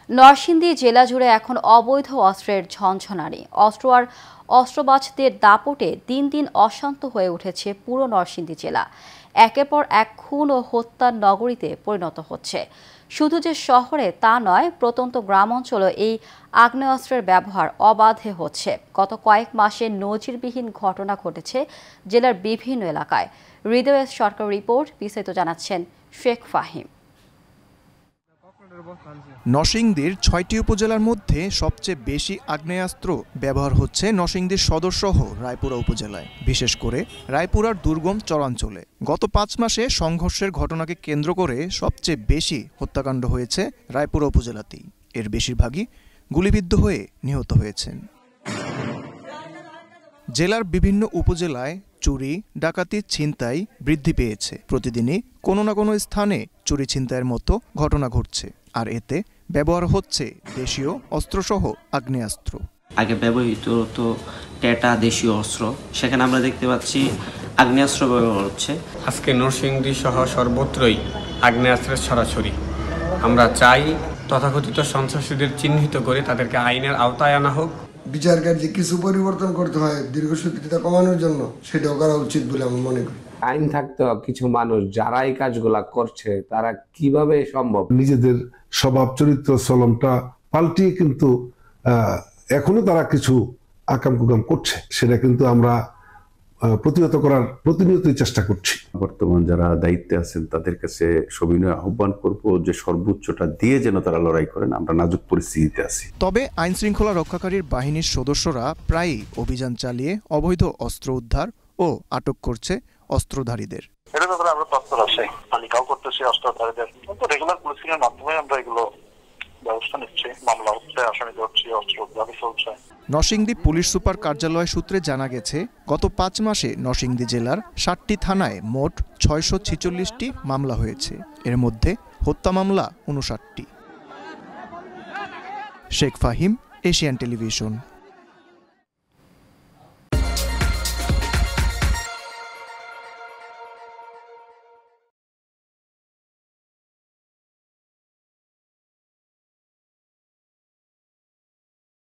নরসিংদী জেলা জুড়ে এখন অবৈধ অস্ত্রের ঝনঝনানি। অস্ত্র আর অস্ত্রবাজদের দাপটে দিন দিন অশান্ত হয়ে উঠেছে পুরো নরসিংদী জেলা। একের পর এক খুন ও হত্যার নগরীতে পরিণত হচ্ছে। শুধু যে শহরে তা নয়, প্রত্যন্ত গ্রামাঞ্চলে এই আগ্নেয়াস্ত্রের ব্যবহার অবাধে হচ্ছে। গত কয়েক মাসে নজিরবিহীন ঘটনা ঘটেছে জেলার বিভিন্ন এলাকায়। হৃদয় সরকার রিপোর্ট, বিস্তারিত জানাচ্ছেন শেখ ফাহিম। নরসিংদীর ৬টি উপজেলার মধ্যে সবচেয়ে বেশি আগ্নেয়াস্ত্র ব্যবহার হচ্ছে নরসিংদীর সদরসহ রায়পুরা উপজেলায়, বিশেষ করে রায়পুরার দুর্গম চরাঞ্চলে। গত ৫ মাসে সংঘর্ষের ঘটনাকে কেন্দ্র করে সবচেয়ে বেশি হত্যাকাণ্ড হয়েছে রায়পুরা উপজেলাতেই। এর বেশিরভাগই গুলিবিদ্ধ হয়ে নিহত হয়েছেন। জেলার বিভিন্ন উপজেলায় চুরি, ডাকাতি, ছিনতাই বৃদ্ধি পেয়েছে। প্রতিদিনই কোনো না কোনো স্থানে চুরি ছিনতাইয়ের মতো ঘটনা ঘটছে, আর এতে ব্যবহার হচ্ছে দেশীয় অস্ত্রসহ আগ্নেয়াস্ত্র। আগে ব্যবহৃত হতো টেটা দেশীয় অস্ত্র, সেখানে আমরা দেখতে পাচ্ছি আগ্নেয়াস্ত্র ব্যবহার হচ্ছে। আজকে নরসিংদী সহ সর্বত্রই আগ্নেয়াস্ত্রের ছড়াছড়ি। আমরা চাই তথাকথিত সন্ত্রাসীদের চিহ্নিত করে তাদেরকে আইনের আওতায় আনা হোক। বিচার কার্যে কিছু পরিবর্তন করতে হয় দীর্ঘসূত্রিতা কমানোর জন্য, সেটাও করা উচিত বলে আমি মনে করি। আইন থাকতে কিছু মানুষ যারা এই কাজগুলা করছে তারা কিভাবে সম্ভব নিজেদের স্বভাব চরিত্র চলনটা পাল্টিয়ে কিন্তু এখনো তারা কিছু আকাম কুকাম করছে, সেটা কিন্তু আমরা প্রতিহত করার প্রতিনিয়তই চেষ্টা করছি। বর্তমান যারা দায়িত্বে আছেন তাদের কাছে সবিনয় আহ্বান করব যে সর্বোচ্চটা দিয়ে যেন তারা লড়াই করেন। আমরা নাজুক পরিস্থিতিতে আছি। তবে আইন শৃঙ্খলা রক্ষাকারীর বাহিনীর সদস্যরা প্রায়ই অভিযান চালিয়ে অবৈধ অস্ত্র উদ্ধার ও আটক করছে অস্ত্রধারীদের। এটা ব্যাপারে আমরা তৎপর আছি, তালিকাও করতেছি অস্ত্রধারীদের। কিন্তু রেগুলার পুলিশিংয়ের মাধ্যমে আমরা এগুলো ব্যবস্থা নিচ্ছি, মামলা হচ্ছে, আসামি ধরছি, অস্ত্র উদ্ধার চলছে। নরসিংদী পুলিশ সুপার কার্যালয় সূত্রে জানা গেছে, গত ৫ মাসে নরসিংদী জেলার ৭টি থানায় মোট ৬৪৬টি মামলা হয়েছে। এর মধ্যে হত্যা মামলা ৫৯টি। Sheikh Fahim, Asian television.